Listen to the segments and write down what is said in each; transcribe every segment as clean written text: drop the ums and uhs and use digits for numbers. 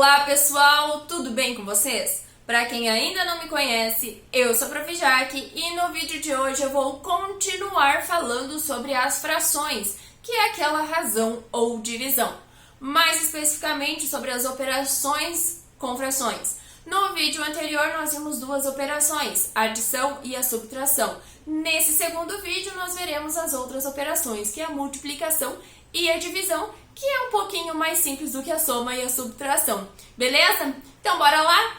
Olá pessoal, tudo bem com vocês? Para quem ainda não me conhece, eu sou a Prof. Jaque e no vídeo de hoje eu vou continuar falando sobre as frações, que é aquela razão ou divisão. Mais especificamente sobre as operações com frações. No vídeo anterior nós vimos duas operações, a adição e a subtração. Nesse segundo vídeo nós veremos as outras operações, que é a multiplicação e a divisão, que é um pouquinho mais simples do que a soma e a subtração. Beleza? Então bora lá?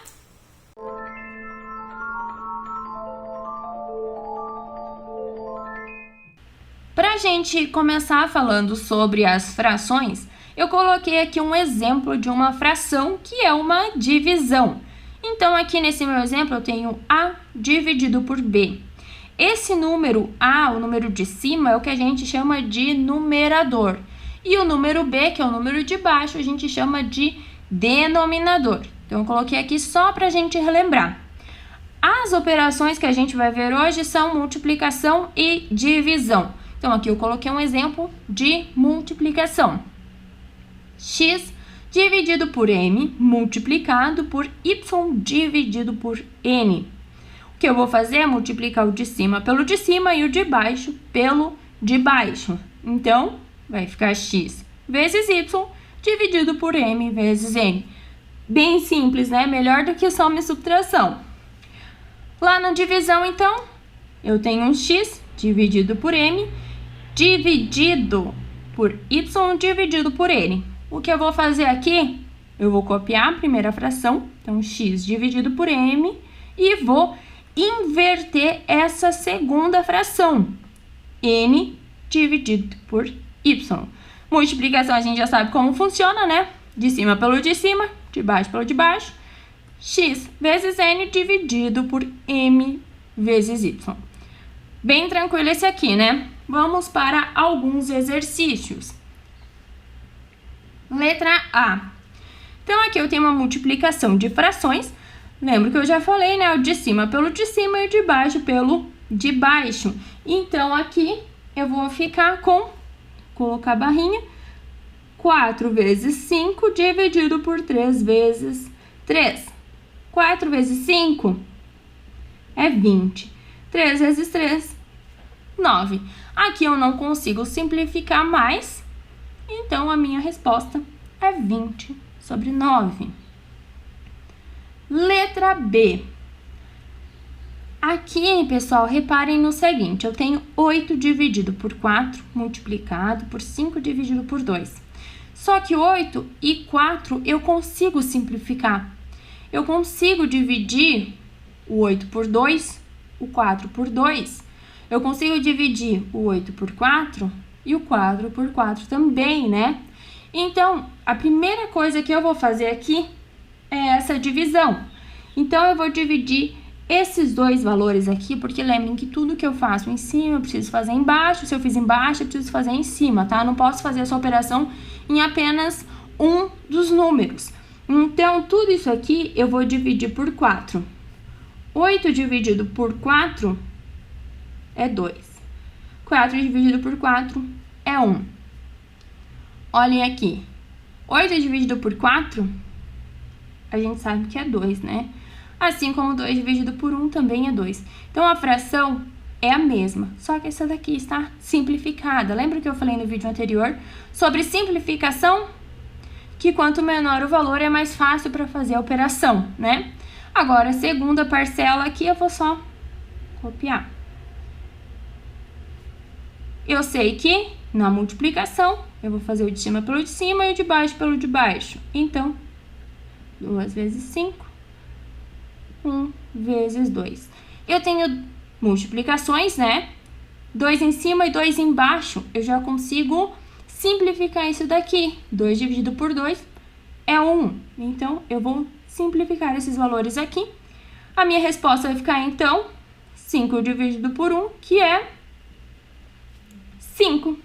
Para a gente começar falando sobre as frações, eu coloquei aqui um exemplo de uma fração que é uma divisão. Então, aqui nesse meu exemplo, eu tenho A dividido por B. Esse número A, o número de cima, é o que a gente chama de numerador. E o número B, que é o número de baixo, a gente chama de denominador. Então, eu coloquei aqui só para a gente relembrar. As operações que a gente vai ver hoje são multiplicação e divisão. Então, aqui eu coloquei um exemplo de multiplicação. X dividido por M multiplicado por Y dividido por N. O que eu vou fazer é multiplicar o de cima pelo de cima e o de baixo pelo de baixo. Então, vai ficar X vezes Y dividido por M vezes N. Bem simples, né? Melhor do que soma e subtração. Lá na divisão, então, eu tenho um X dividido por M dividido por Y dividido por N. O que eu vou fazer aqui? Eu vou copiar a primeira fração, então X dividido por M, e vou inverter essa segunda fração, N dividido por Y. Multiplicação a gente já sabe como funciona, né? De cima pelo de cima, de baixo pelo de baixo. X vezes N dividido por M vezes Y. Bem tranquilo esse aqui, né? Vamos para alguns exercícios. Letra A. Então, aqui eu tenho uma multiplicação de frações. Lembra que eu já falei, né? O de cima pelo de cima e o de baixo pelo de baixo. Então, aqui eu vou ficar com, colocar a barrinha, 4 vezes 5 dividido por 3 vezes 3. 4 vezes 5 é 20. 3 vezes 3, 9. Aqui eu não consigo simplificar mais. Então, a minha resposta é 20 sobre 9. Letra B. Aqui, pessoal, reparem no seguinte. Eu tenho 8 dividido por 4, multiplicado por 5 dividido por 2. Só que 8 e 4 eu consigo simplificar. Eu consigo dividir o 8 por 2, o 4 por 2. Eu consigo dividir o 8 por 4 e o 4 por 4 também, né? Então, a primeira coisa que eu vou fazer aqui é essa divisão. Então, eu vou dividir esses dois valores aqui, porque lembrem que tudo que eu faço em cima, eu preciso fazer embaixo. Se eu fiz embaixo, eu preciso fazer em cima, tá? Eu não posso fazer essa operação em apenas um dos números. Então, tudo isso aqui eu vou dividir por 4. 8 dividido por 4 é 2. 4 dividido por 4 é 1. Olhem aqui. 8 dividido por 4, a gente sabe que é 2, né? Assim como 2 dividido por 1 também é 2. Então, a fração é a mesma, só que essa daqui está simplificada. Lembra que eu falei no vídeo anterior sobre simplificação? Que quanto menor o valor, é mais fácil para fazer a operação, né? Agora, a segunda parcela aqui, eu vou só copiar. Eu sei que na multiplicação eu vou fazer o de cima pelo de cima e o de baixo pelo de baixo. Então, 2 vezes 5, 1 vezes 2. Eu tenho multiplicações, né? 2 em cima e 2 embaixo. Eu já consigo simplificar isso daqui. 2 dividido por 2 é 1. Então, eu vou simplificar esses valores aqui. A minha resposta vai ficar, então, 5 dividido por 1, que é 5.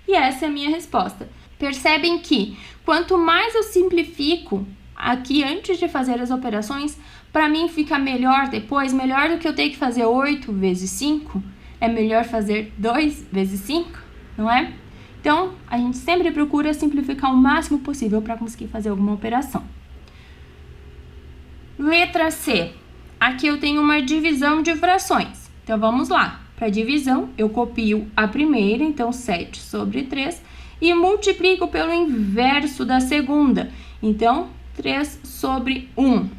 E essa é a minha resposta. Percebem que quanto mais eu simplifico aqui antes de fazer as operações, para mim fica melhor depois, melhor do que eu ter que fazer 8 vezes 5, é melhor fazer 2 vezes 5, não é? Então, a gente sempre procura simplificar o máximo possível para conseguir fazer alguma operação. Letra C. Aqui eu tenho uma divisão de frações. Então, vamos lá. Para divisão, eu copio a primeira, então 7 sobre 3, e multiplico pelo inverso da segunda. Então, 3 sobre 1.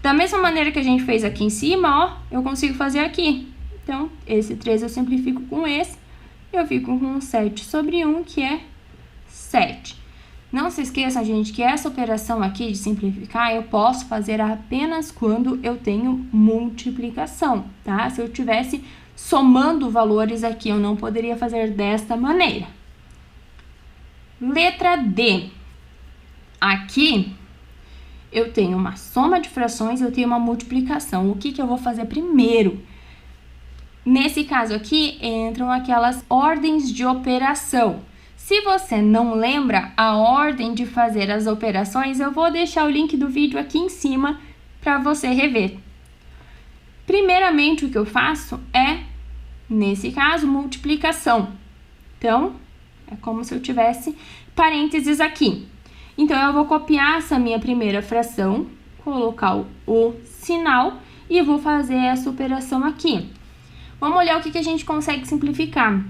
Da mesma maneira que a gente fez aqui em cima, ó, eu consigo fazer aqui. Então, esse 3 eu simplifico com esse, eu fico com 7 sobre 1, que é 7. Não se esqueçam, gente, que essa operação aqui de simplificar, eu posso fazer apenas quando eu tenho multiplicação, tá? Se eu tivesse somando valores aqui, eu não poderia fazer desta maneira. Letra D. Aqui, eu tenho uma soma de frações, eu tenho uma multiplicação. O que eu vou fazer primeiro? Nesse caso aqui, entram aquelas ordens de operação. Se você não lembra a ordem de fazer as operações, eu vou deixar o link do vídeo aqui em cima para você rever. Primeiramente, o que eu faço é, nesse caso, multiplicação. Então, é como se eu tivesse parênteses aqui. Então, eu vou copiar essa minha primeira fração, colocar o sinal e vou fazer essa operação aqui. Vamos olhar o que a gente consegue simplificar.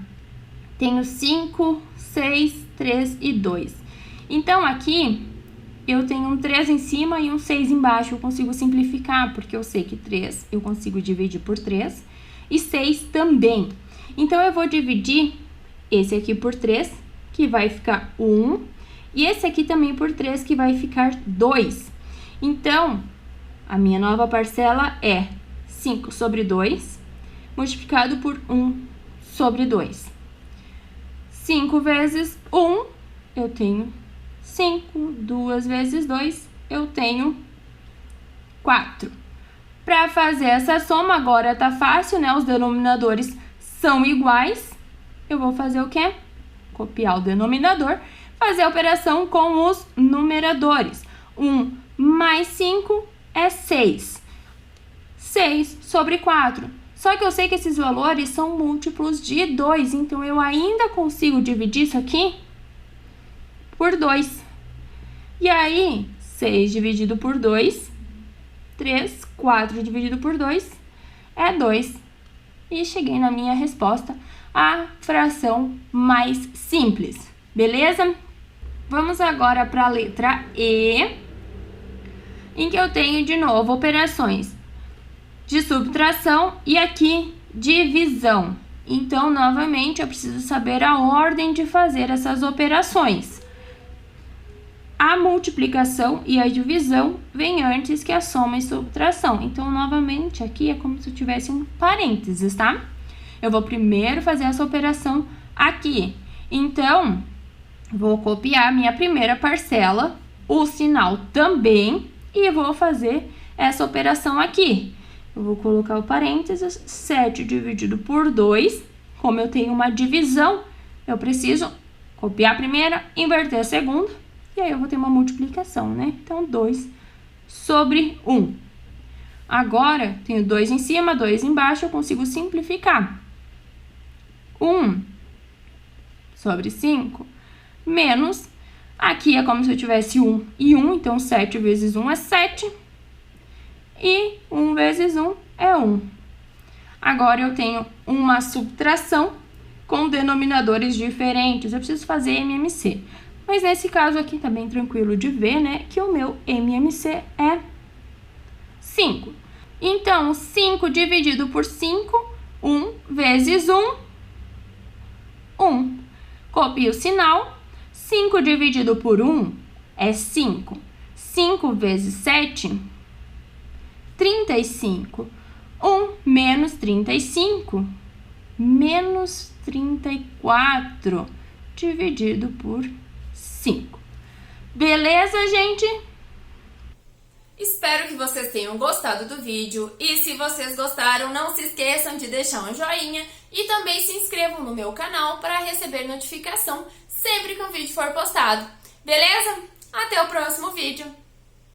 Tenho 5, 6, 3 e 2. Então, aqui, eu tenho um 3 em cima e um 6 embaixo. Eu consigo simplificar, porque eu sei que 3 eu consigo dividir por 3 e 6 também. Então, eu vou dividir esse aqui por 3, que vai ficar 1, e esse aqui também por 3, que vai ficar 2. Então, a minha nova parcela é 5 sobre 2, multiplicado por 1 sobre 2. 5 vezes 1, eu tenho 5. 2 vezes 2, eu tenho 4. Para fazer essa soma, agora tá fácil, né? Os denominadores são iguais. Eu vou fazer o quê? Copiar o denominador, fazer a operação com os numeradores. 1 mais 5 é 6. 6 sobre 4. Só que eu sei que esses valores são múltiplos de 2, então eu ainda consigo dividir isso aqui por 2. E aí, 6 dividido por 2, 3, 4 dividido por 2 é 2. E cheguei na minha resposta, a fração mais simples, beleza? Vamos agora para a letra E, em que eu tenho de novo operações de subtração e aqui divisão. Então, novamente, eu preciso saber a ordem de fazer essas operações. A multiplicação e a divisão vem antes que a soma e subtração. Então, novamente, aqui é como se eu tivesse um parênteses, tá? Eu vou primeiro fazer essa operação aqui. Então, vou copiar minha primeira parcela, o sinal também, e vou fazer essa operação aqui. Eu vou colocar o parênteses, 7 dividido por 2. Como eu tenho uma divisão, eu preciso copiar a primeira, inverter a segunda, e aí eu vou ter uma multiplicação, né? Então, 2 sobre 1. Agora, tenho 2 em cima, 2 embaixo, eu consigo simplificar. 1 sobre 5 menos, aqui é como se eu tivesse 1 e 1, então 7 vezes 1 é 7. E 1 vezes 1 é 1. Agora, eu tenho uma subtração com denominadores diferentes. Eu preciso fazer MMC. Mas nesse caso aqui tá bem tranquilo de ver, né? Que o meu MMC é 5. Então, 5 dividido por 5, 1 vezes 1, 1. Copio o sinal. 5 dividido por 1 é 5. 5 vezes 7... 35. 1 menos 35, menos 34, dividido por 5. Beleza, gente? Espero que vocês tenham gostado do vídeo. E se vocês gostaram, não se esqueçam de deixar um joinha e também se inscrevam no meu canal para receber notificação sempre que um vídeo for postado. Beleza? Até o próximo vídeo!